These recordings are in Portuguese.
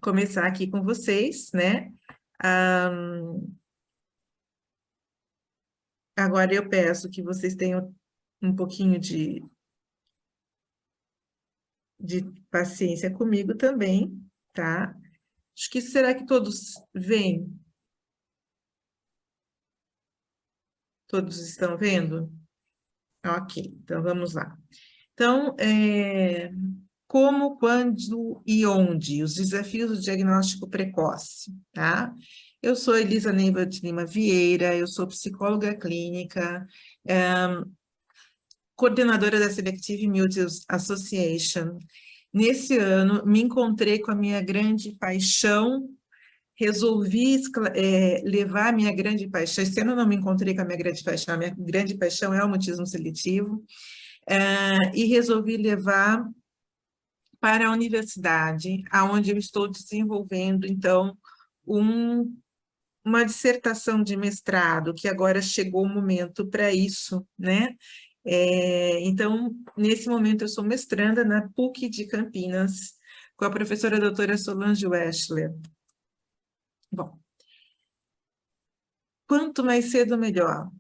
começar aqui com vocês, né? Ah, agora eu peço que vocês tenham um pouquinho de paciência comigo também, tá? Acho que será que todos veem? Todos estão vendo? Ok, então vamos lá. Então, como, quando e onde? Os desafios do diagnóstico precoce, tá? Eu sou Elisa Neiva de Lima Vieira, eu sou psicóloga clínica, coordenadora da Selective Multis Association. Nesse ano, me encontrei com a minha grande paixão, resolvi levar a minha grande paixão. Esse ano eu não me encontrei com a minha grande paixão é o mutismo seletivo, e resolvi levar para a universidade, aonde eu estou desenvolvendo, então, uma dissertação de mestrado, que agora chegou o momento para isso, né? Então, nesse momento, eu sou mestranda na PUC de Campinas, com a professora doutora Solange Weschler. Bom, quanto mais cedo, melhor.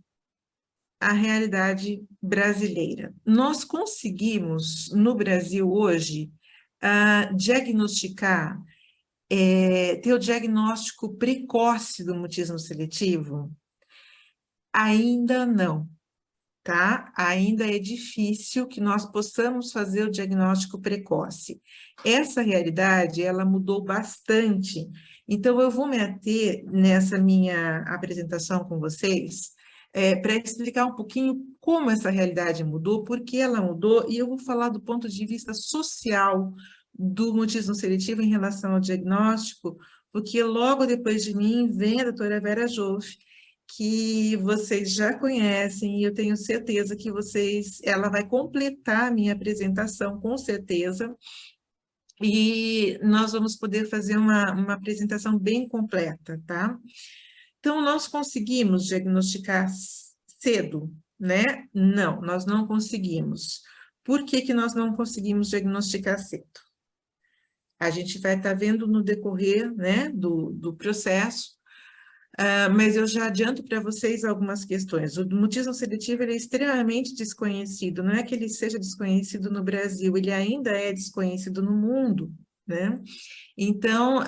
A realidade brasileira. Nós conseguimos, no Brasil hoje, diagnosticar, ter o diagnóstico precoce do mutismo seletivo? Ainda não, tá? Ainda é difícil que nós possamos fazer o diagnóstico precoce. Essa realidade, ela mudou bastante. Então, eu vou me ater nessa minha apresentação com vocês, para explicar um pouquinho como essa realidade mudou, por que ela mudou, e eu vou falar do ponto de vista social do mutismo seletivo em relação ao diagnóstico, porque logo depois de mim vem a doutora Vera Joffe, que vocês já conhecem, e eu tenho certeza que ela vai completar a minha apresentação, com certeza, e nós vamos poder fazer uma apresentação bem completa, tá? Então, nós conseguimos diagnosticar cedo, né? Não, nós não conseguimos. Por que que nós não conseguimos diagnosticar cedo? A gente vai estar vendo no decorrer, né, do processo, mas eu já adianto para vocês algumas questões. O mutismo seletivo ele é extremamente desconhecido, não é que ele seja desconhecido no Brasil, ele ainda é desconhecido no mundo, né? Então,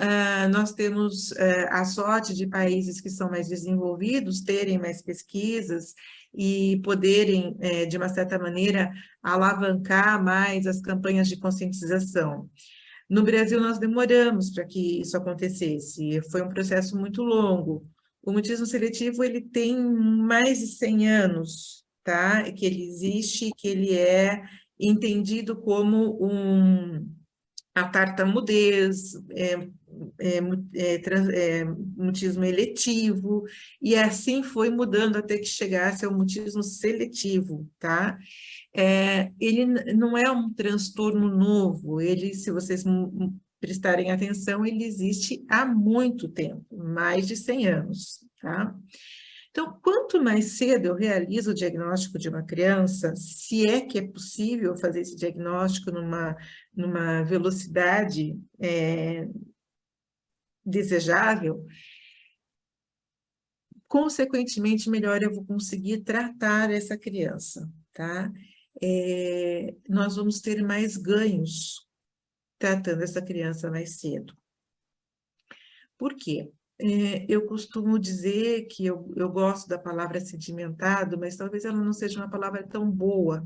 nós temos a sorte de países que são mais desenvolvidos terem mais pesquisas e poderem, de uma certa maneira, alavancar mais as campanhas de conscientização. No Brasil, nós demoramos para que isso acontecesse, foi um processo muito longo. O mutismo seletivo, ele tem mais de 100 anos, tá? Que ele existe, que ele é entendido como a tartamudez, mutismo eletivo, e assim foi mudando até que chegasse ao mutismo seletivo, tá? Ele não é um transtorno novo, ele, se vocês prestarem atenção, ele existe há muito tempo, mais de 100 anos, tá? Então, quanto mais cedo eu realizo o diagnóstico de uma criança, se é que é possível fazer esse diagnóstico numa velocidade desejável, consequentemente, melhor eu vou conseguir tratar essa criança, tá? Nós vamos ter mais ganhos tratando essa criança mais cedo. Por quê? Eu costumo dizer que eu gosto da palavra sedimentado, mas talvez ela não seja uma palavra tão boa.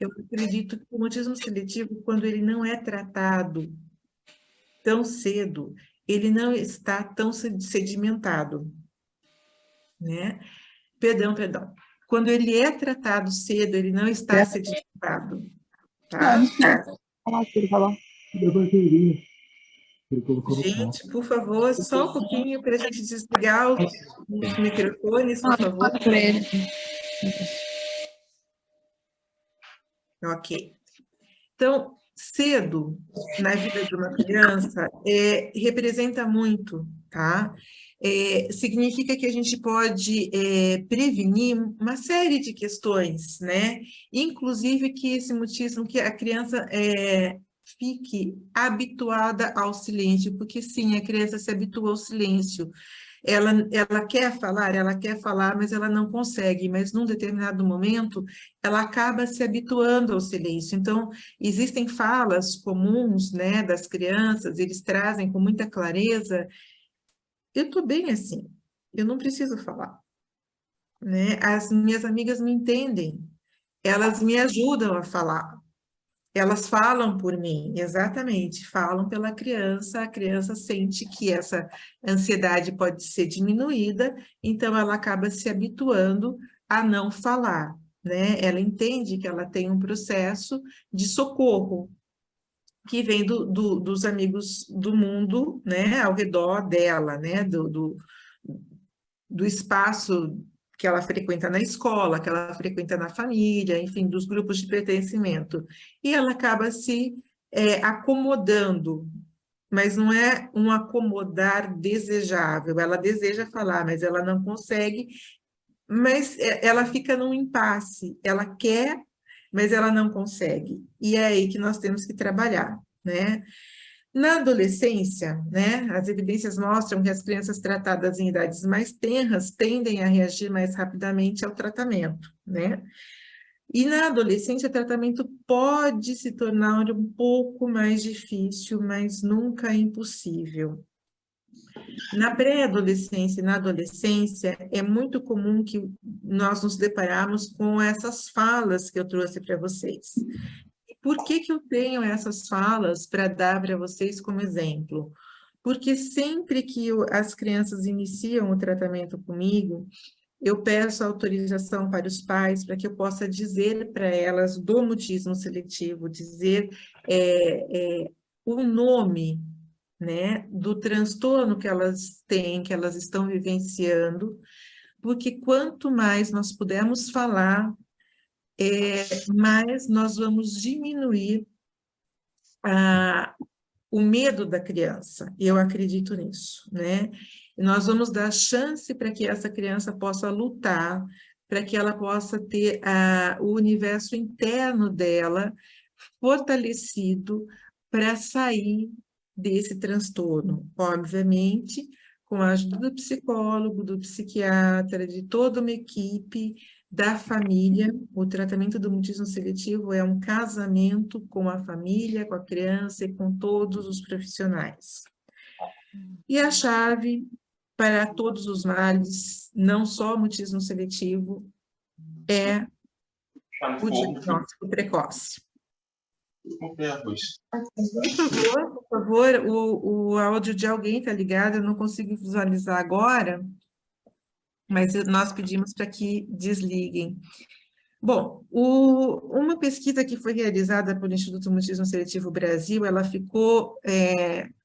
Eu acredito que o mutismo seletivo, quando ele não é tratado tão cedo, ele não está tão sedimentado, né? Perdão. Quando ele é tratado cedo, ele não está sedimentado, tá? Gente, por favor, só um pouquinho para a gente desligar os microfones, por favor. Ok. Então, cedo na vida de uma criança representa muito, tá? Significa que a gente pode prevenir uma série de questões, né? Inclusive que esse mutismo, que a criança fique habituada ao silêncio, porque sim, a criança se habitua ao silêncio. Ela quer falar, mas ela não consegue, mas num determinado momento ela acaba se habituando ao silêncio. Então, existem falas comuns, né, das crianças, eles trazem com muita clareza, eu estou bem assim, eu não preciso falar, né? As minhas amigas me entendem, elas me ajudam a falar. Elas falam por mim, exatamente, falam pela criança, a criança sente que essa ansiedade pode ser diminuída, então ela acaba se habituando a não falar, né? Ela entende que ela tem um processo de socorro, que vem dos amigos do mundo, né, ao redor dela, né, do espaço que ela frequenta na escola, que ela frequenta na família, enfim, dos grupos de pertencimento. E ela acaba se acomodando, mas não é um acomodar desejável. Ela deseja falar, mas ela não consegue, mas ela fica num impasse. Ela quer, mas ela não consegue. E é aí que nós temos que trabalhar, né? Na adolescência, né, as evidências mostram que as crianças tratadas em idades mais tenras tendem a reagir mais rapidamente ao tratamento, né? E na adolescência, o tratamento pode se tornar um pouco mais difícil, mas nunca impossível. Na pré-adolescência e na adolescência, é muito comum que nós nos depararmos com essas falas que eu trouxe para vocês. Por que que eu tenho essas falas para dar para vocês como exemplo? Porque sempre que as crianças iniciam o tratamento comigo, eu peço autorização para os pais para que eu possa dizer para elas do mutismo seletivo, dizer o nome, né, do transtorno que elas têm, que elas estão vivenciando, porque quanto mais nós pudermos falar, mais nós vamos diminuir o medo da criança. Eu acredito nisso, né? E nós vamos dar chance para que essa criança possa lutar, para que ela possa ter o universo interno dela fortalecido para sair desse transtorno. Obviamente, com a ajuda do psicólogo, do psiquiatra, de toda uma equipe, da família. O tratamento do mutismo seletivo é um casamento com a família, com a criança e com todos os profissionais. E a chave para todos os males, não só o mutismo seletivo, é o diagnóstico precoce. Por favor, o áudio de alguém está ligado, eu não consigo visualizar agora, mas nós pedimos para que desliguem. Bom, uma pesquisa que foi realizada pelo Instituto Mutismo Seletivo Brasil, ela ficou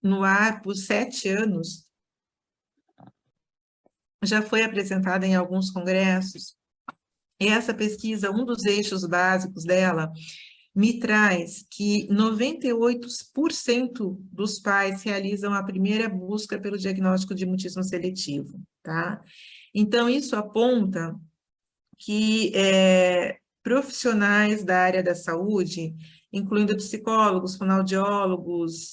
no ar por 7 anos, já foi apresentada em alguns congressos, e essa pesquisa, um dos eixos básicos dela, me traz que 98% dos pais realizam a primeira busca pelo diagnóstico de mutismo seletivo, tá? Então, isso aponta que profissionais da área da saúde, incluindo psicólogos, fonoaudiólogos,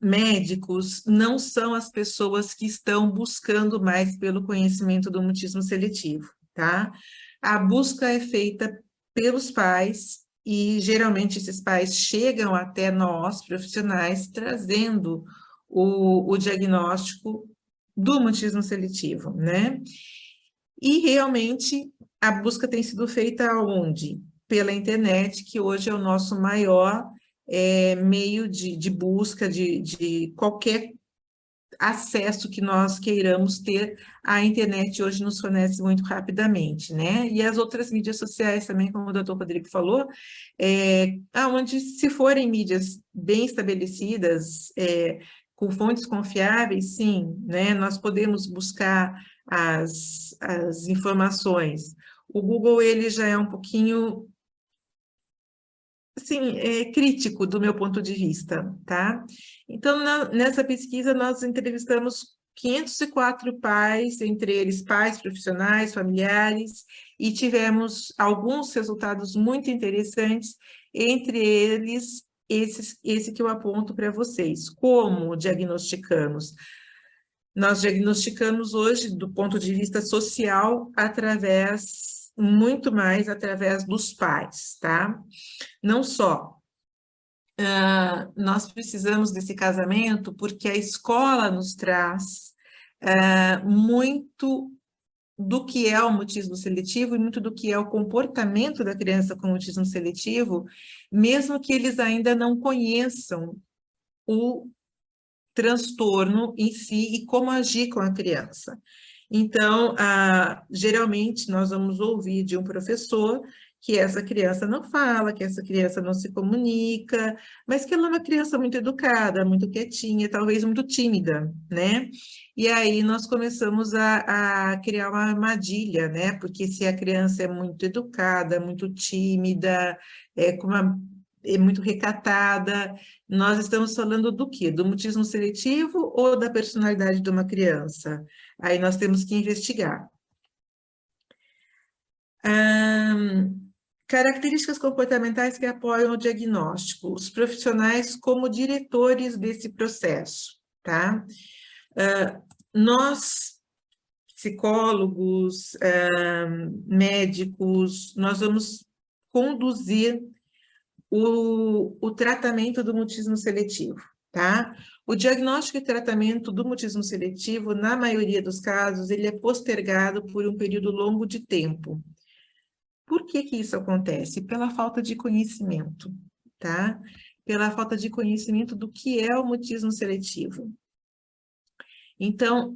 médicos, não são as pessoas que estão buscando mais pelo conhecimento do mutismo seletivo, tá? A busca é feita pelos pais e, geralmente, esses pais chegam até nós, profissionais, trazendo o diagnóstico do mutismo seletivo, né? E, realmente, a busca tem sido feita onde? Pela internet, que hoje é o nosso maior meio de busca de qualquer acesso que nós queiramos ter. A internet hoje nos fornece muito rapidamente, né? E as outras mídias sociais também, como o doutor Rodrigo falou, onde, se forem mídias bem estabelecidas, com fontes confiáveis, sim, né? Nós podemos buscar as informações. O Google, ele já é um pouquinho, assim, crítico do meu ponto de vista, tá? Então, nessa pesquisa, nós entrevistamos 504 pais, entre eles pais, profissionais, familiares, e tivemos alguns resultados muito interessantes, entre eles esse que eu aponto para vocês. Como diagnosticamos? Nós diagnosticamos hoje, do ponto de vista social, muito mais através dos pais, tá? Não só nós precisamos desse casamento porque a escola nos traz muito do que é o mutismo seletivo e muito do que é o comportamento da criança com mutismo seletivo, mesmo que eles ainda não conheçam o transtorno em si e como agir com a criança. Então, geralmente, nós vamos ouvir de um professor que essa criança não fala, que essa criança não se comunica, mas que ela é uma criança muito educada, muito quietinha, talvez muito tímida, né? E aí nós começamos a criar uma armadilha, né? Porque se a criança é muito educada, muito tímida, é muito recatada, nós estamos falando do quê? Do mutismo seletivo ou da personalidade de uma criança? Aí nós temos que investigar. Características comportamentais que apoiam o diagnóstico. Os profissionais como diretores desse processo, tá? Nós, psicólogos, médicos, nós vamos conduzir o tratamento do mutismo seletivo, tá? O diagnóstico e tratamento do mutismo seletivo, na maioria dos casos, ele é postergado por um período longo de tempo. Por que que isso acontece? Pela falta de conhecimento, tá? Pela falta de conhecimento do que é o mutismo seletivo. Então,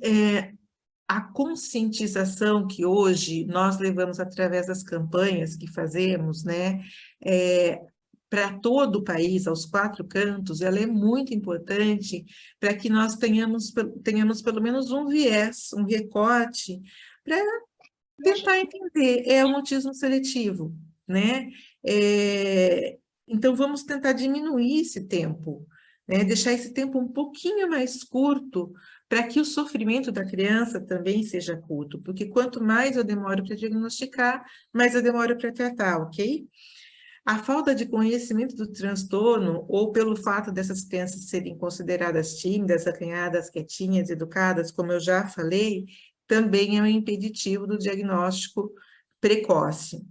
a conscientização que hoje nós levamos através das campanhas que fazemos, né, para todo o país, aos 4 cantos, ela é muito importante para que nós tenhamos pelo menos um viés, um recorte, para tentar entender, é o mutismo seletivo, né? Então, vamos tentar diminuir esse tempo, né? Deixar esse tempo um pouquinho mais curto, para que o sofrimento da criança também seja curto, porque quanto mais eu demoro para diagnosticar, mais eu demoro para tratar, ok? A falta de conhecimento do transtorno, ou pelo fato dessas crianças serem consideradas tímidas, acanhadas, quietinhas, educadas, como eu já falei, também é um impeditivo do diagnóstico precoce.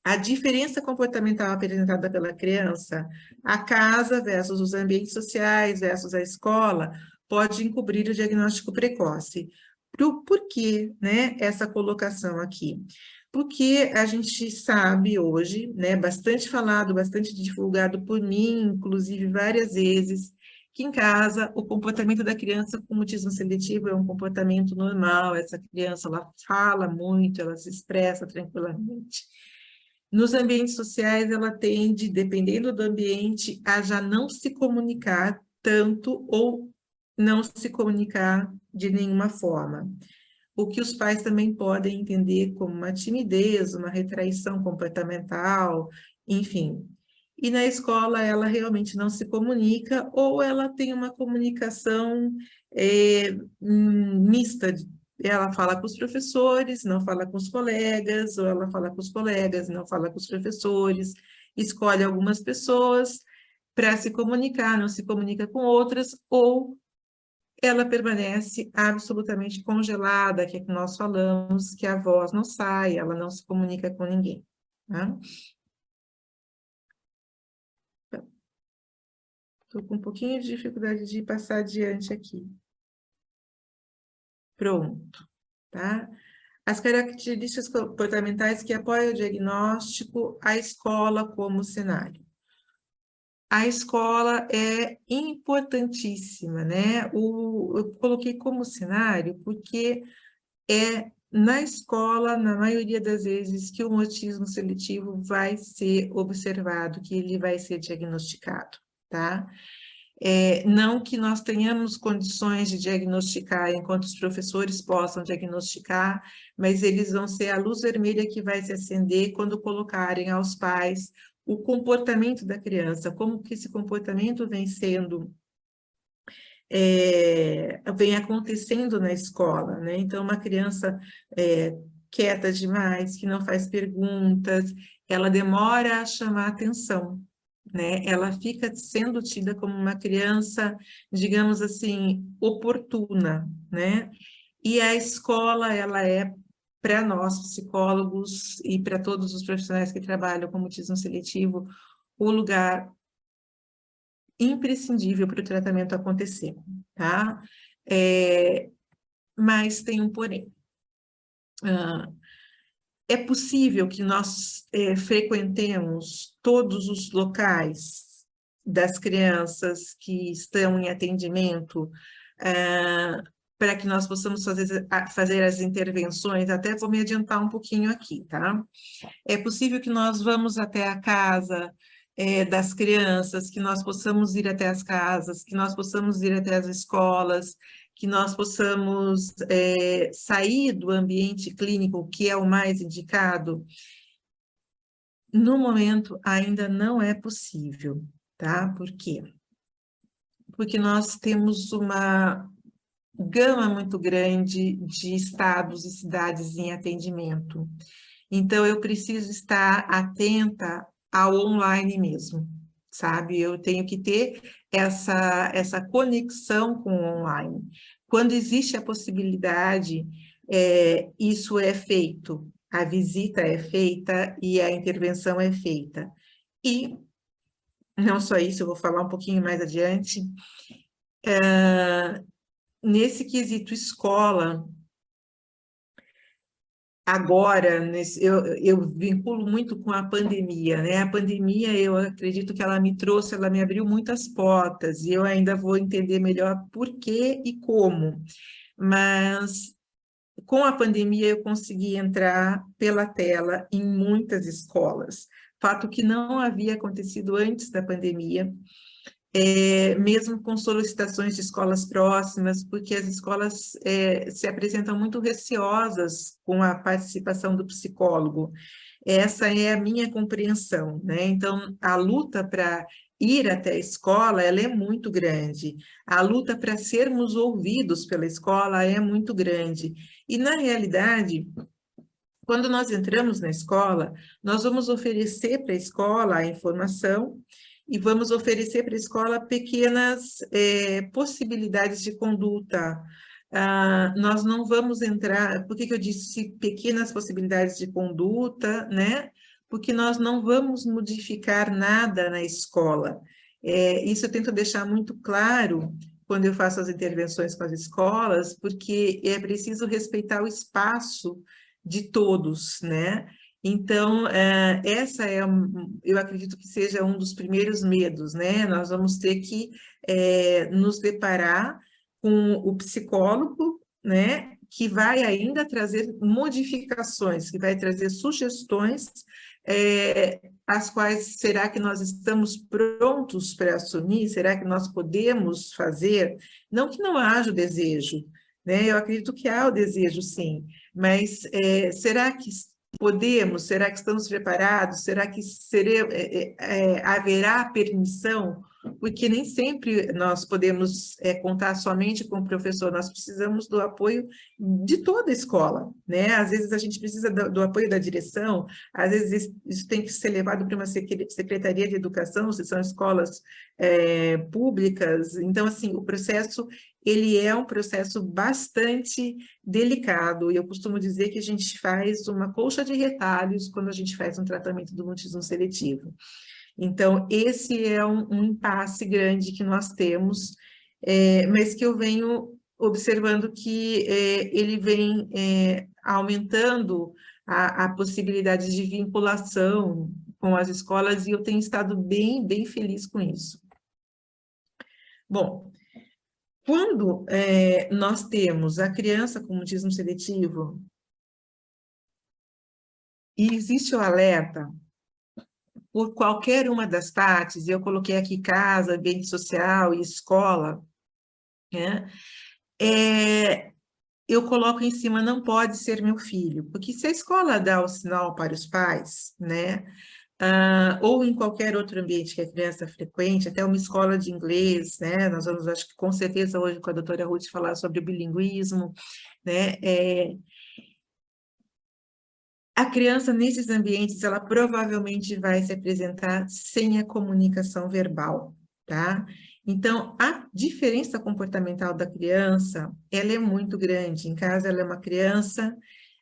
A diferença comportamental apresentada pela criança, a casa versus os ambientes sociais versus a escola, pode encobrir o diagnóstico precoce. Por que, né, essa colocação aqui? Porque a gente sabe hoje, né, bastante falado, bastante divulgado por mim, inclusive várias vezes, que em casa o comportamento da criança com mutismo seletivo é um comportamento normal, essa criança ela fala muito, ela se expressa tranquilamente. Nos ambientes sociais, ela tende, dependendo do ambiente, a já não se comunicar tanto ou não se comunicar de nenhuma forma. O que os pais também podem entender como uma timidez, uma retraição comportamental, enfim. E na escola ela realmente não se comunica ou ela tem uma comunicação mista. Ela fala com os professores, não fala com os colegas, ou ela fala com os colegas, não fala com os professores, escolhe algumas pessoas para se comunicar, não se comunica com outras, ou ela permanece absolutamente congelada, que é que nós falamos, que a voz não sai, ela não se comunica com ninguém. Tá? Estou com um pouquinho de dificuldade de passar adiante aqui. Pronto, tá? As características comportamentais que apoiam o diagnóstico, a escola como cenário. A escola é importantíssima, né? Eu coloquei como cenário porque é na escola, na maioria das vezes, que o mutismo seletivo vai ser observado, que ele vai ser diagnosticado, tá? Não que nós tenhamos condições de diagnosticar enquanto os professores possam diagnosticar, mas eles vão ser a luz vermelha que vai se acender quando colocarem aos pais o comportamento da criança, como que esse comportamento vem sendo, vem acontecendo na escola, né? Então, uma criança quieta demais, que não faz perguntas, ela demora a chamar atenção, né? Ela fica sendo tida como uma criança, digamos assim, oportuna, né? E a escola, ela é, para nós, psicólogos, e para todos os profissionais que trabalham com mutismo seletivo, o lugar imprescindível para o tratamento acontecer, tá? Mas tem um porém. É possível que nós frequentemos todos os locais das crianças que estão em atendimento, para que nós possamos fazer as intervenções. Até vou me adiantar um pouquinho aqui, tá? É possível que nós vamos até a casa das crianças, que nós possamos ir até as casas, que nós possamos ir até as escolas, que nós possamos sair do ambiente clínico, que é o mais indicado. No momento, ainda não é possível, tá? Por quê? Porque nós temos uma gama muito grande de estados e cidades em atendimento. Então, eu preciso estar atenta ao online mesmo, sabe? Eu tenho que ter essa conexão com o online. Quando existe a possibilidade, isso é feito, a visita é feita e a intervenção é feita. E não só isso, eu vou falar um pouquinho mais adiante. Nesse quesito escola, agora, eu vinculo muito com a pandemia, né? A pandemia, eu acredito que ela me trouxe, ela me abriu muitas portas, e eu ainda vou entender melhor por quê e como. Mas, com a pandemia, eu consegui entrar pela tela em muitas escolas, fato que não havia acontecido antes da pandemia, mesmo com solicitações de escolas próximas, porque as escolas se apresentam muito receosas com a participação do psicólogo. Essa é a minha compreensão, né? Então, a luta para ir até a escola, ela é muito grande. A luta para sermos ouvidos pela escola é muito grande. E, na realidade, quando nós entramos na escola, nós vamos oferecer para a escola a informação e vamos oferecer para a escola pequenas possibilidades de conduta. Nós não vamos entrar... Por que eu disse pequenas possibilidades de conduta, né? Porque nós não vamos modificar nada na escola. Isso eu tento deixar muito claro quando eu faço as intervenções com as escolas, porque é preciso respeitar o espaço de todos, né? Então, essa eu acredito que seja um dos primeiros medos, né? Nós vamos ter que nos deparar com o psicólogo, né? Que vai ainda trazer modificações, que vai trazer sugestões, as quais será que nós estamos prontos para assumir? Será que nós podemos fazer? Não que não haja o desejo, né? Eu acredito que há o desejo, sim, mas será que podemos? Será que estamos preparados? Será que haverá permissão? Porque nem sempre nós podemos contar somente com o professor, nós precisamos do apoio de toda a escola, né? Às vezes a gente precisa do apoio da direção, às vezes isso tem que ser levado para uma secretaria de educação, se são escolas públicas. Então, assim, o processo, ele é um processo bastante delicado, e eu costumo dizer que a gente faz uma colcha de retalhos quando a gente faz um tratamento do mutismo seletivo. Então, esse é um impasse grande que nós temos, mas que eu venho observando que ele vem aumentando a possibilidade de vinculação com as escolas, e eu tenho estado bem, bem feliz com isso. Bom, quando nós temos a criança com mutismo seletivo, e existe o alerta por qualquer uma das partes, eu coloquei aqui casa, ambiente social e escola, né? Eu coloco em cima, não pode ser meu filho, porque se a escola dá o sinal para os pais, né? Ou em qualquer outro ambiente que a criança frequente, até uma escola de inglês, né? Nós vamos, acho que com certeza hoje com a doutora Ruth falar sobre o bilinguismo, né? A criança, nesses ambientes, ela provavelmente vai se apresentar sem a comunicação verbal, tá? Então, a diferença comportamental da criança, ela é muito grande. Em casa, ela é uma criança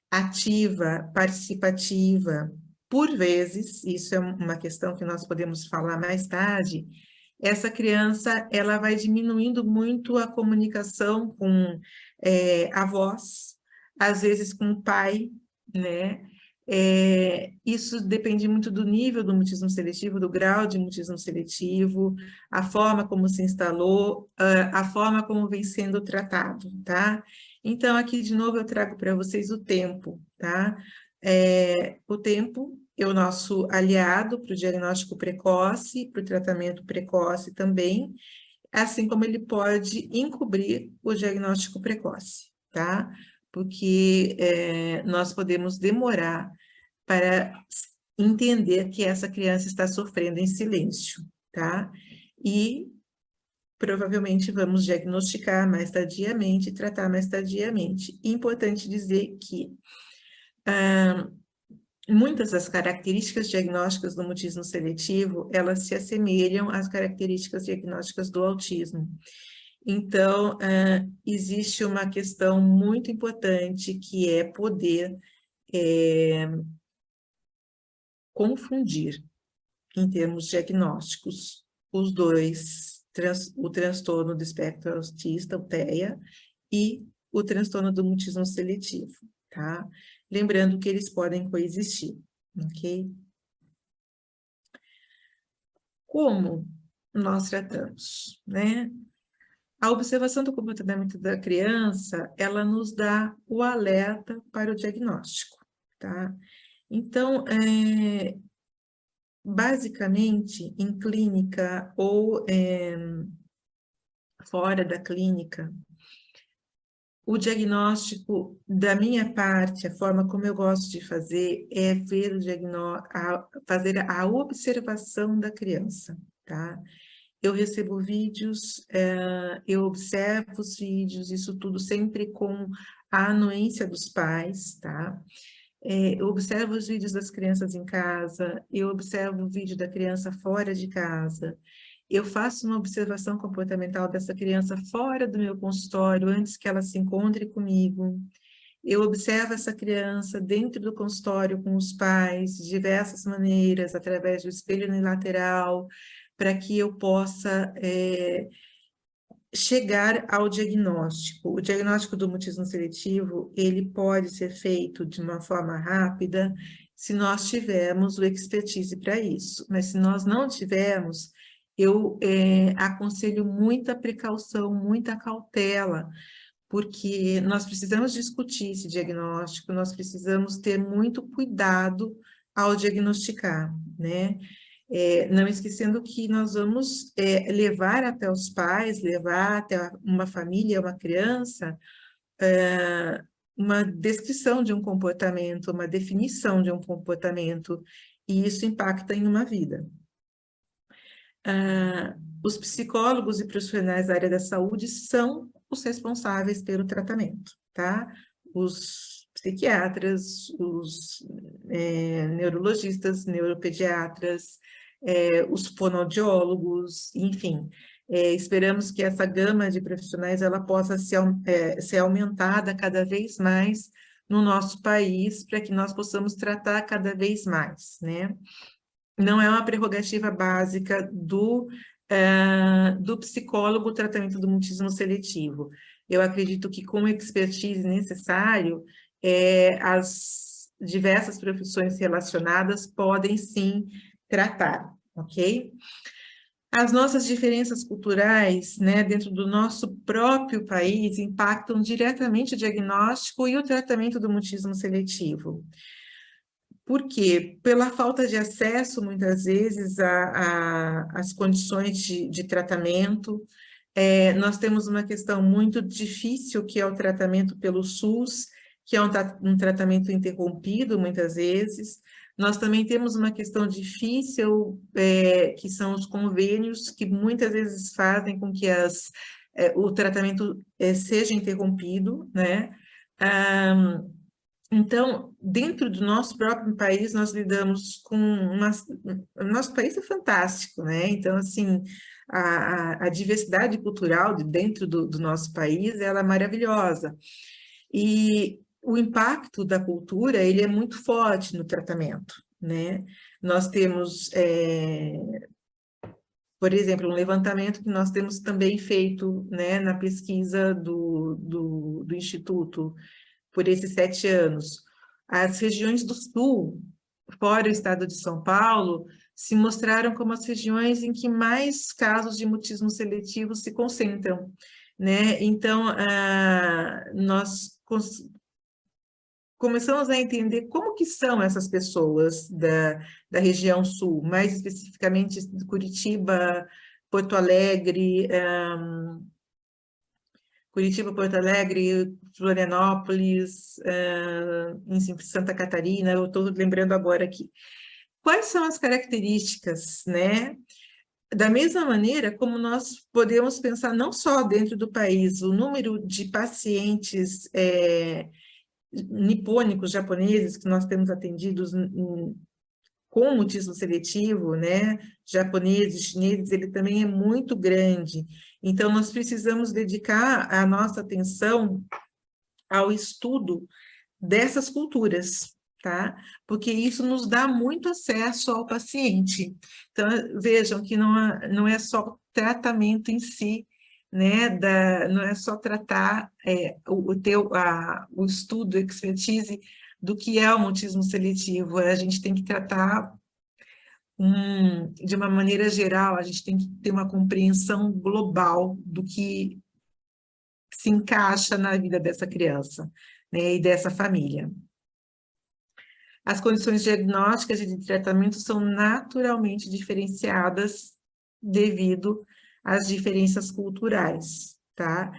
ativa, participativa, por vezes, isso é uma questão que nós podemos falar mais tarde, essa criança, ela vai diminuindo muito a comunicação com avós, às vezes com o pai, né? Isso depende muito do nível do mutismo seletivo, do grau de mutismo seletivo, a forma como se instalou, a forma como vem sendo tratado, tá? Então, aqui de novo eu trago para vocês o tempo, tá? O tempo é o nosso aliado para o diagnóstico precoce, para o tratamento precoce também, assim como ele pode encobrir o diagnóstico precoce, tá? Porque nós podemos demorar para entender que essa criança está sofrendo em silêncio, tá? E provavelmente vamos diagnosticar mais tardiamente, tratar mais tardiamente. Importante dizer que muitas das características diagnósticas do mutismo seletivo, elas se assemelham às características diagnósticas do autismo. Então, existe uma questão muito importante que é poder confundir, em termos diagnósticos, os dois, o transtorno do espectro autista, o TEA, e o transtorno do mutismo seletivo, tá? Lembrando que eles podem coexistir, ok? Como nós tratamos, né? A observação do comportamento da criança, ela nos dá o alerta para o diagnóstico, tá? Então, basicamente, em clínica ou fora da clínica, o diagnóstico, da minha parte, a forma como eu gosto de fazer é ver o fazer a observação da criança, tá? Eu recebo vídeos, eu observo os vídeos, isso tudo sempre com a anuência dos pais, tá? Eu observo os vídeos das crianças em casa, eu observo o vídeo da criança fora de casa, eu faço uma observação comportamental dessa criança fora do meu consultório, antes que ela se encontre comigo. Eu observo essa criança dentro do consultório com os pais, de diversas maneiras, através do espelho unilateral, para que eu possa chegar ao diagnóstico. O diagnóstico do mutismo seletivo, ele pode ser feito de uma forma rápida, se nós tivermos o expertise para isso. Mas se nós não tivermos, eu aconselho muita precaução, muita cautela, porque nós precisamos discutir esse diagnóstico, nós precisamos ter muito cuidado ao diagnosticar, né? Não esquecendo que nós vamos levar até os pais, levar até uma família, uma criança, uma descrição de um comportamento, uma definição de um comportamento, e isso impacta em uma vida. Os psicólogos e profissionais da área da saúde são os responsáveis pelo tratamento, tá? Os psiquiatras, os neurologistas, neuropediatras, os fonoaudiólogos, enfim. Esperamos que essa gama de profissionais ela possa ser aumentada cada vez mais no nosso país, para que nós possamos tratar cada vez mais, né? Não é uma prerrogativa básica do psicólogo o tratamento do mutismo seletivo. Eu acredito que com o expertise necessário, as diversas profissões relacionadas podem sim tratar, ok? As nossas diferenças culturais, né, dentro do nosso próprio país, impactam diretamente o diagnóstico e o tratamento do mutismo seletivo. Por quê? Pela falta de acesso, muitas vezes, às condições de tratamento. Nós temos uma questão muito difícil, que é o tratamento pelo SUS, que é um tratamento interrompido, muitas vezes. Nós também temos uma questão difícil, que são os convênios, que muitas vezes fazem com que o tratamento seja interrompido, né? Então, dentro do nosso próprio país, nós lidamos com o nosso país é fantástico, né? Então, assim, a diversidade cultural dentro do nosso país, ela é maravilhosa. E o impacto da cultura, ele é muito forte no tratamento, né? Nós temos, por exemplo, um levantamento que nós temos também feito, né, na pesquisa do Instituto, por esses 7 anos. As regiões do Sul, fora o estado de São Paulo, se mostraram como as regiões em que mais casos de mutismo seletivo se concentram, né? Então, nós começamos a entender como que são essas pessoas da região Sul, mais especificamente de Curitiba, Porto Alegre, Porto Alegre, Florianópolis, em Santa Catarina, eu estou lembrando agora aqui. Quais são as características, né? Da mesma maneira como nós podemos pensar não só dentro do país, o número de pacientes nipônicos, japoneses, que nós temos atendidos com mutismo seletivo, né, japoneses, chineses, ele também é muito grande. Então, nós precisamos dedicar a nossa atenção ao estudo dessas culturas, tá? Porque isso nos dá muito acesso ao paciente. Então, vejam que não é só o tratamento em si, né, não é só tratar o estudo, expertise do que é o mutismo seletivo, a gente tem que tratar de uma maneira geral, a gente tem que ter uma compreensão global do que se encaixa na vida dessa criança, né, e dessa família. As condições diagnósticas e de tratamento são naturalmente diferenciadas devido às diferenças culturais, tá?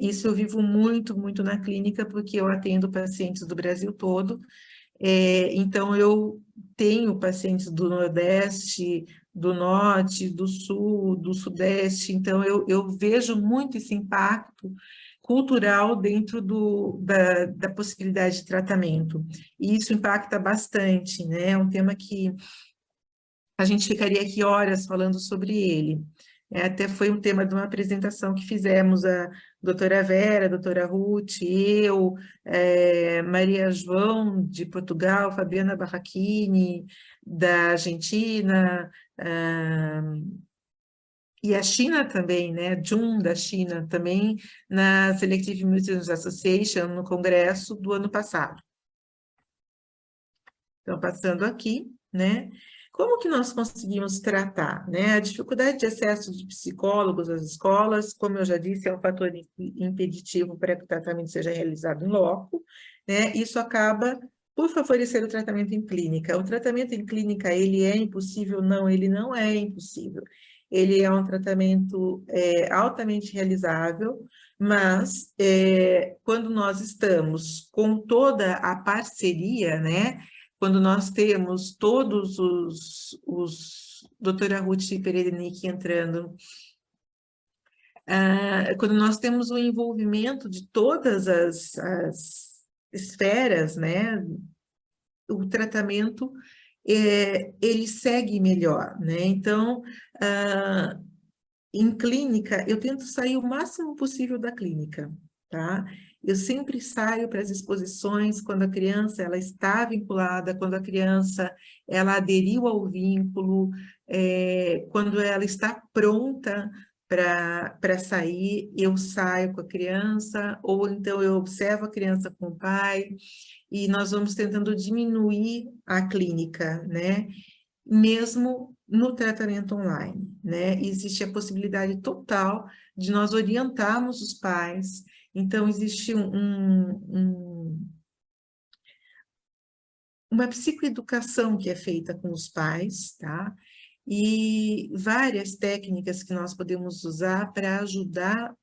Isso eu vivo muito, muito na clínica, porque eu atendo pacientes do Brasil todo, então eu tenho pacientes do Nordeste, do Norte, do Sul, do Sudeste, então eu vejo muito esse impacto cultural dentro da possibilidade de tratamento. E isso impacta bastante, né? É um tema que a gente ficaria aqui horas falando sobre ele. Até foi um tema de uma apresentação que fizemos, a doutora Vera, a doutora Ruth, eu, Maria João, de Portugal, Fabiana Barrachini, da Argentina, e a China também, né? Jun da China também, na Selective Mutism Association, no congresso do ano passado. Então, passando aqui, né? Como que nós conseguimos tratar, né? A dificuldade de acesso de psicólogos às escolas, como eu já disse, é um fator impeditivo para que o tratamento seja realizado em loco, né? Isso acaba por favorecer o tratamento em clínica. O tratamento em clínica, ele é impossível? Não, ele não é impossível. Ele é um tratamento altamente realizável, mas quando nós estamos com toda a parceria, né? Quando nós temos todos doutora Ruth Peregrinic entrando, quando nós temos o envolvimento de todas as esferas, né, o tratamento, ele segue melhor, né? Então, em clínica, eu tento sair o máximo possível da clínica, tá? Eu sempre saio para as exposições quando a criança ela está vinculada, quando a criança ela aderiu ao vínculo, quando ela está pronta para sair, eu saio com a criança, ou então eu observo a criança com o pai, e nós vamos tentando diminuir a clínica, né? Mesmo no tratamento online, né? Existe a possibilidade total de nós orientarmos os pais, então existe uma psicoeducação que é feita com os pais, tá? E várias técnicas que nós podemos usar para ajudar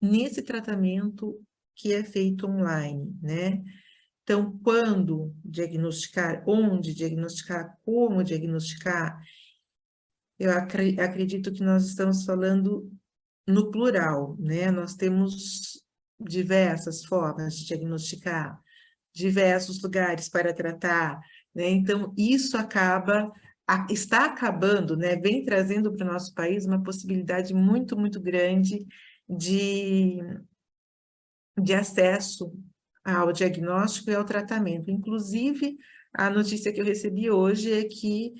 nesse tratamento que é feito online, né? Então, quando diagnosticar, onde diagnosticar, como diagnosticar, eu acredito que nós estamos falando no plural, né? Nós temos diversas formas de diagnosticar, diversos lugares para tratar, né? Então, isso está acabando, né? Vem trazendo para o nosso país uma possibilidade muito, muito grande de acesso ao diagnóstico e ao tratamento. Inclusive, a notícia que eu recebi hoje é que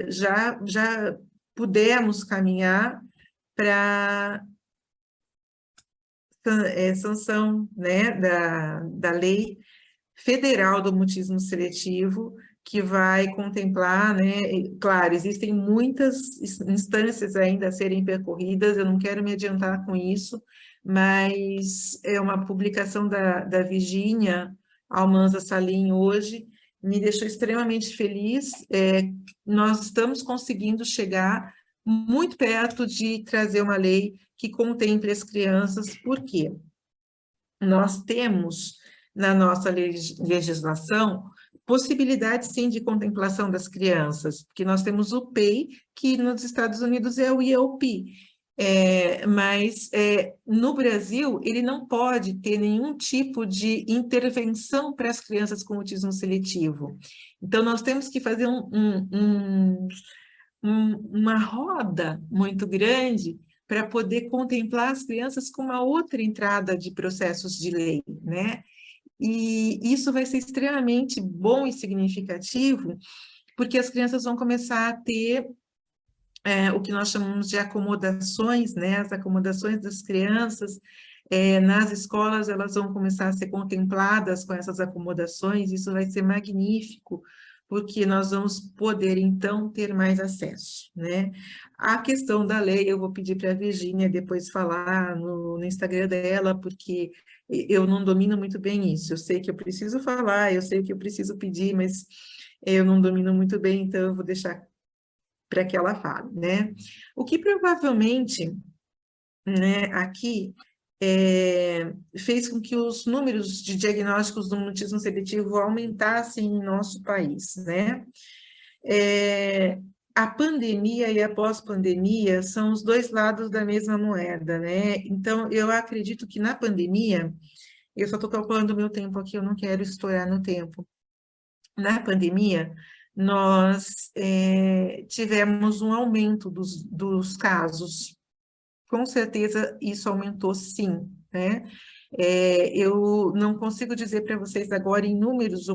já pudemos caminhar para sanção, né, da lei federal do mutismo seletivo, que vai contemplar, né, claro, existem muitas instâncias ainda a serem percorridas, eu não quero me adiantar com isso, mas é uma publicação da Virgínia Almanza Salim hoje, me deixou extremamente feliz, nós estamos conseguindo chegar muito perto de trazer uma lei que contemple as crianças, por quê? Nós temos na nossa legislação possibilidade, sim, de contemplação das crianças, porque nós temos o PEI, que nos Estados Unidos é o IELP, mas no Brasil ele não pode ter nenhum tipo de intervenção para as crianças com autismo seletivo. Então, nós temos que fazer uma roda muito grande para poder contemplar as crianças com uma outra entrada de processos de lei, né? E isso vai ser extremamente bom e significativo, porque as crianças vão começar a ter o que nós chamamos de acomodações, né? As acomodações das crianças, nas escolas elas vão começar a ser contempladas com essas acomodações, isso vai ser magnífico, porque nós vamos poder, então, ter mais acesso, né? A questão da lei, eu vou pedir para a Virgínia depois falar no Instagram dela, porque eu não domino muito bem isso, eu sei que eu preciso falar, eu sei que eu preciso pedir, mas eu não domino muito bem, então eu vou deixar para que ela fale, né? O que provavelmente, né, aqui fez com que os números de diagnósticos do mutismo seletivo aumentassem em nosso país, né? A pandemia e a pós-pandemia são os dois lados da mesma moeda, né? Então, eu acredito que na pandemia, eu só estou calculando o meu tempo aqui, eu não quero estourar no tempo. Na pandemia, nós tivemos um aumento dos casos. Com certeza, isso aumentou sim, né? Eu não consigo dizer para vocês agora em números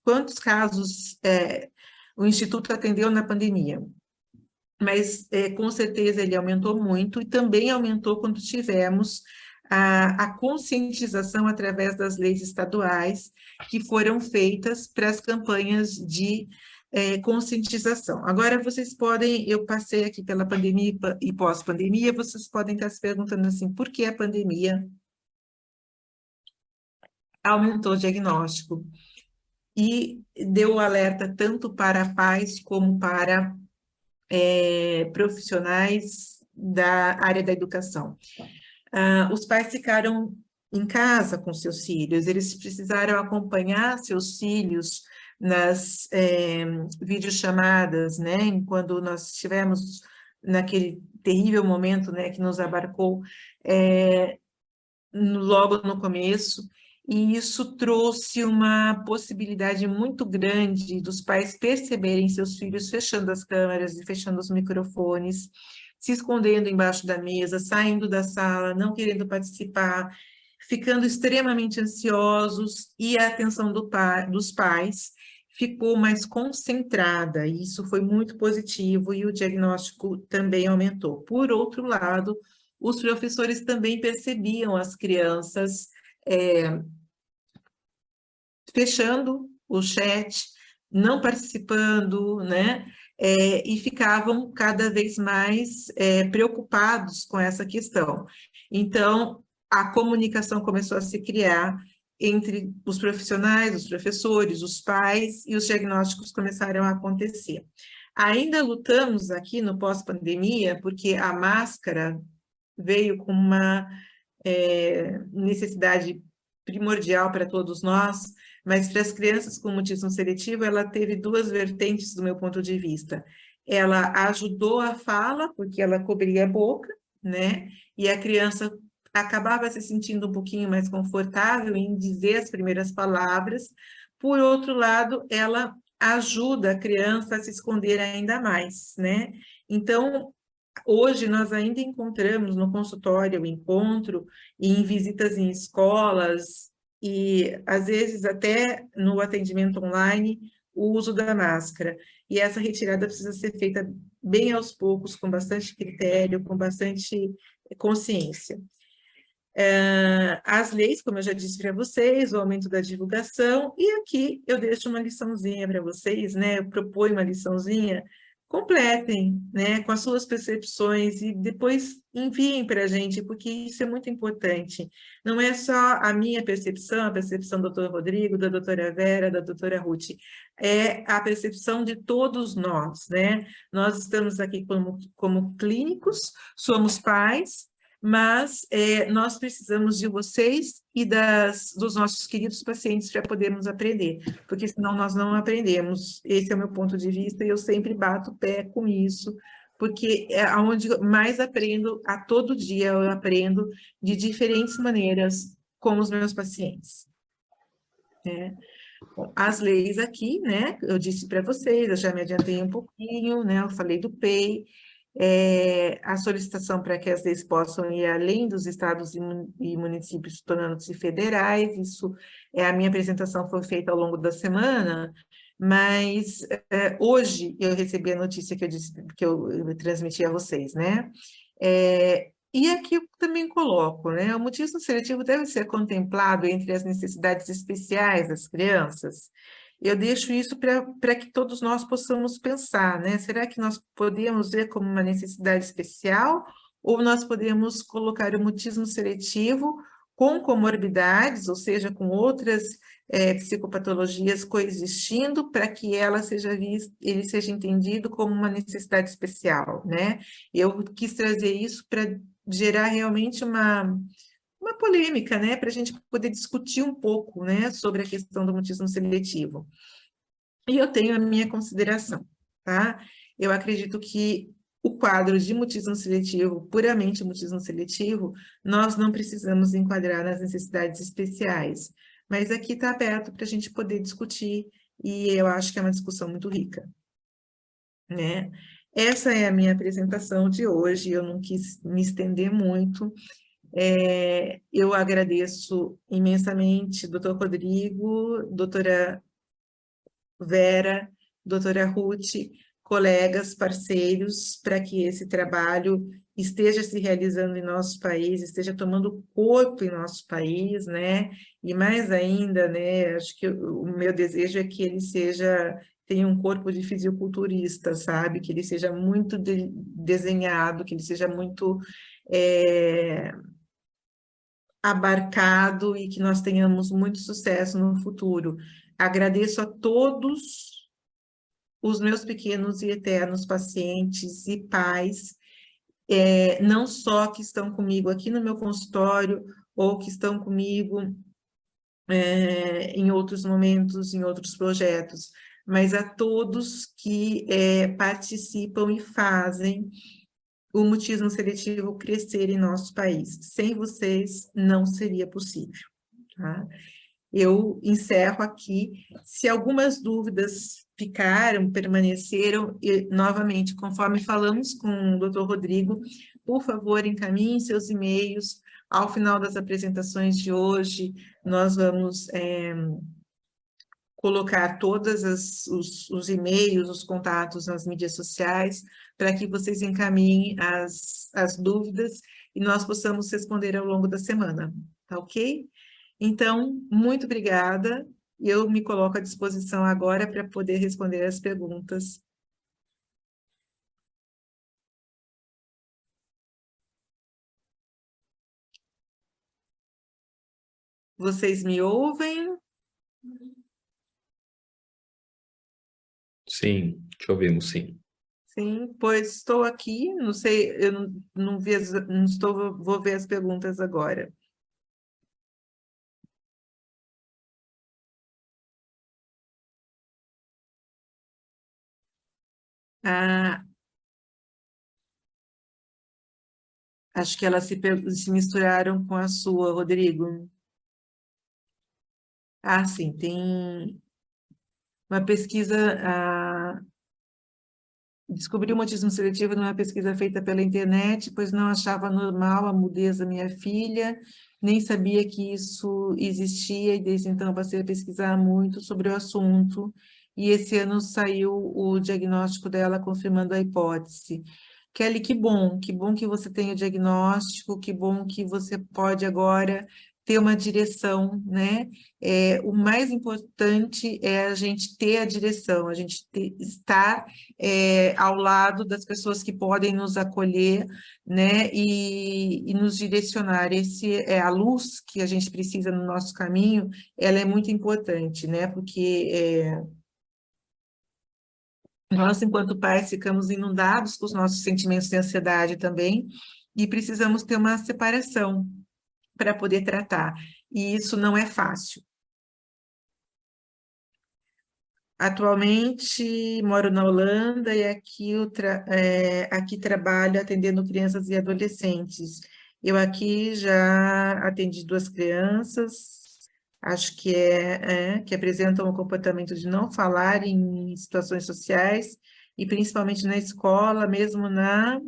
quantos casos o Instituto atendeu na pandemia, mas com certeza ele aumentou muito e também aumentou quando tivemos a conscientização através das leis estaduais que foram feitas para as campanhas de conscientização. Agora, vocês podem, eu passei aqui pela pandemia e pós-pandemia, vocês podem estar se perguntando assim, por que a pandemia aumentou o diagnóstico? E deu o alerta tanto para pais como para profissionais da área da educação. Os pais ficaram em casa com seus filhos, eles precisaram acompanhar seus filhos nas videochamadas, né? Quando nós estivemos naquele terrível momento, né, que nos abarcou logo no começo, e isso trouxe uma possibilidade muito grande dos pais perceberem seus filhos fechando as câmeras e fechando os microfones, se escondendo embaixo da mesa, saindo da sala, não querendo participar, ficando extremamente ansiosos, e a atenção dos pais ficou mais concentrada, e isso foi muito positivo, e o diagnóstico também aumentou. Por outro lado, os professores também percebiam as crianças fechando o chat, não participando, né? E ficavam cada vez mais preocupados com essa questão. Então, a comunicação começou a se criar entre os profissionais, os professores, os pais, e os diagnósticos começaram a acontecer. Ainda lutamos aqui no pós-pandemia, porque a máscara veio com uma necessidade primordial para todos nós, mas para as crianças com mutismo seletivo, ela teve duas vertentes do meu ponto de vista. Ela ajudou a fala, porque ela cobria a boca, né? E a criança acabava se sentindo um pouquinho mais confortável em dizer as primeiras palavras. Por outro lado, ela ajuda a criança a se esconder ainda mais, né? Então, hoje nós ainda encontramos no consultório o encontro e em visitas em escolas e às vezes até no atendimento online o uso da máscara. E essa retirada precisa ser feita bem aos poucos, com bastante critério, com bastante consciência. As leis, como eu já disse para vocês, o aumento da divulgação, e aqui eu deixo uma liçãozinha para vocês, né? Eu proponho uma liçãozinha, completem, né, com as suas percepções e depois enviem para a gente, porque isso é muito importante. Não é só a minha percepção, a percepção do doutor Rodrigo, da doutora Vera, da doutora Ruth, é a percepção de todos nós, né? Nós estamos aqui como clínicos, somos pais, mas nós precisamos de vocês e dos nossos queridos pacientes para podermos aprender, porque senão nós não aprendemos. Esse é o meu ponto de vista e eu sempre bato o pé com isso, porque é onde mais aprendo, a todo dia eu aprendo de diferentes maneiras com os meus pacientes. Né? Bom, as leis aqui, né, eu disse para vocês, eu já me adiantei um pouquinho, né, eu falei do PEI, a solicitação para que as leis possam ir além dos estados e municípios, tornando-se federais, isso, a minha apresentação foi feita ao longo da semana, mas hoje eu recebi a notícia que eu disse, que eu transmiti a vocês, né, e aqui eu também coloco, né? O mutismo seletivo deve ser contemplado entre as necessidades especiais das crianças. Eu deixo isso para que todos nós possamos pensar, né? Será que nós podemos ver como uma necessidade especial ou nós podemos colocar o mutismo seletivo com comorbidades, ou seja, com outras psicopatologias coexistindo para que ele seja entendido como uma necessidade especial, né? Eu quis trazer isso para gerar realmente uma polêmica, né, para a gente poder discutir um pouco, né, sobre a questão do mutismo seletivo. E eu tenho a minha consideração, tá? Eu acredito que o quadro de mutismo seletivo, puramente mutismo seletivo, nós não precisamos enquadrar nas necessidades especiais, mas aqui está aberto para a gente poder discutir, e eu acho que é uma discussão muito rica, né? Essa é a minha apresentação de hoje, eu não quis me estender muito, eu agradeço imensamente, doutor Rodrigo, doutora Vera, doutora Ruth, colegas, parceiros, para que esse trabalho esteja se realizando em nosso país, esteja tomando corpo em nosso país, né? E mais ainda, né? Acho que o meu desejo é que ele tenha um corpo de fisiculturista, sabe? Que ele seja muito desenhado, que ele seja muito abarcado e que nós tenhamos muito sucesso no futuro. Agradeço a todos os meus pequenos e eternos pacientes e pais, não só que estão comigo aqui no meu consultório, ou que estão comigo em outros momentos, em outros projetos, mas a todos que participam e fazem o mutismo seletivo crescer em nosso país. Sem vocês, não seria possível, tá? Eu encerro aqui. Se algumas dúvidas ficaram, permaneceram, e, novamente, conforme falamos com o doutor Rodrigo, por favor, encaminhem seus e-mails. Ao final das apresentações de hoje, nós vamos colocar todos os e-mails, os contatos nas mídias sociais, para que vocês encaminhem as dúvidas e nós possamos responder ao longo da semana, tá ok? Então, muito obrigada. Eu me coloco à disposição agora para poder responder as perguntas. Vocês me ouvem? Sim, te ouvimos, sim. Sim, pois estou aqui, não sei, eu não vi não estou, vou ver as perguntas agora. Ah, Acho que elas se misturaram com a sua, Rodrigo. Ah, sim, tem uma pesquisa, descobri o mutismo seletivo numa pesquisa feita pela internet, pois não achava normal a mudez da minha filha, nem sabia que isso existia, e desde então passei a pesquisar muito sobre o assunto, e esse ano saiu o diagnóstico dela confirmando a hipótese. Kelly, que bom que você tem o diagnóstico, que bom que você pode agora ter uma direção, né? O mais importante é a gente ter a direção, a gente estar ao lado das pessoas que podem nos acolher, né, e nos direcionar. Esse é a luz que a gente precisa no nosso caminho, ela é muito importante, né, porque nós, enquanto pais, ficamos inundados com os nossos sentimentos de ansiedade também, e precisamos ter uma separação para poder tratar, e isso não é fácil. Atualmente moro na Holanda e aqui trabalho atendendo crianças e adolescentes. Eu aqui já atendi 2 crianças, acho que apresentam um comportamento de não falar em situações sociais, e principalmente na escola, mesmo na...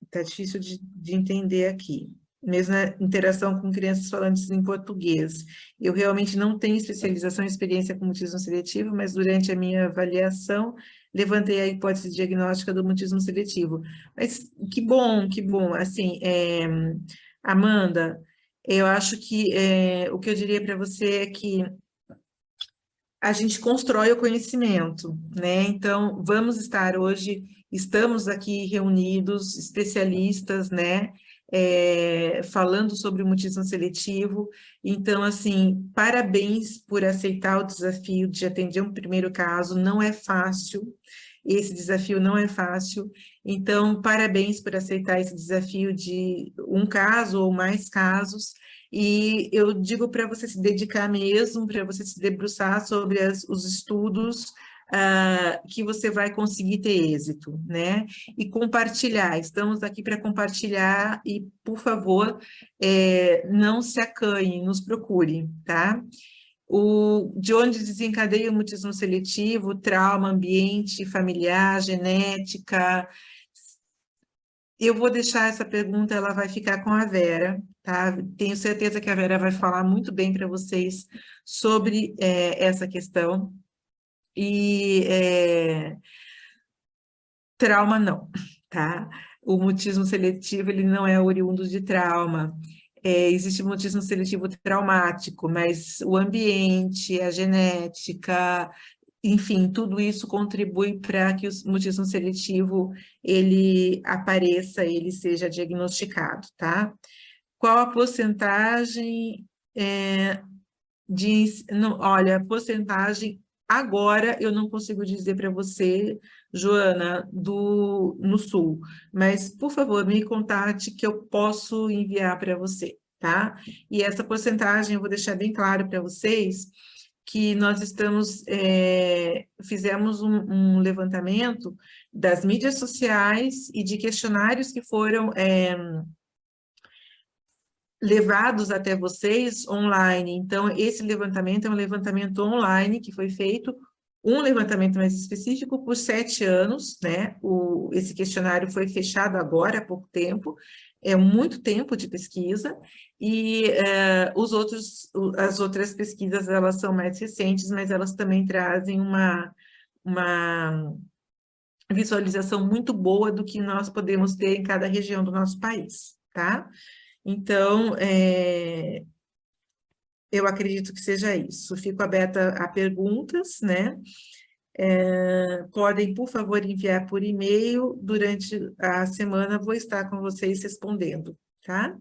Está difícil de entender aqui. Mesmo na interação com crianças falantes em português. Eu realmente não tenho especialização e experiência com mutismo seletivo, mas durante a minha avaliação, levantei a hipótese diagnóstica do mutismo seletivo. Mas que bom. Assim, Amanda, eu acho que o que eu diria para você é que a gente constrói o conhecimento, né? Então, estamos aqui reunidos, especialistas, né? Falando sobre o mutismo seletivo. Então, assim, parabéns por aceitar o desafio de atender um primeiro caso, não é fácil, esse desafio não é fácil. Então, parabéns por aceitar esse desafio de um caso ou mais casos. E eu digo para você se dedicar mesmo, para você se debruçar sobre os estudos, que você vai conseguir ter êxito, né? E compartilhar, estamos aqui para compartilhar e, por favor, não se acanhe, nos procure, tá? De onde desencadeia o mutismo seletivo, trauma, ambiente, familiar, genética. Eu vou deixar essa pergunta, ela vai ficar com a Vera, tá? Tenho certeza que a Vera vai falar muito bem para vocês sobre essa questão. E trauma não, tá? O mutismo seletivo, ele não é oriundo de trauma. Existe mutismo seletivo traumático, mas o ambiente, a genética, enfim, tudo isso contribui para que o mutismo seletivo ele apareça, ele seja diagnosticado, tá? Qual a porcentagem não, olha, a porcentagem agora eu não consigo dizer para você, Joana, no Sul, mas por favor, me contate que eu posso enviar para você, tá? E essa porcentagem eu vou deixar bem claro para vocês que nós fizemos um levantamento das mídias sociais e de questionários que foram levados até vocês online. Então, esse levantamento é um levantamento online que foi feito, um levantamento mais específico por 7 anos, né? Esse questionário foi fechado agora, há pouco tempo, é muito tempo de pesquisa, e as outras pesquisas, elas são mais recentes, mas elas também trazem uma visualização muito boa do que nós podemos ter em cada região do nosso país, tá? Então, eu acredito que seja isso. Fico aberta a perguntas, né? Podem, por favor, enviar por e-mail. Durante a semana, vou estar com vocês respondendo, tá?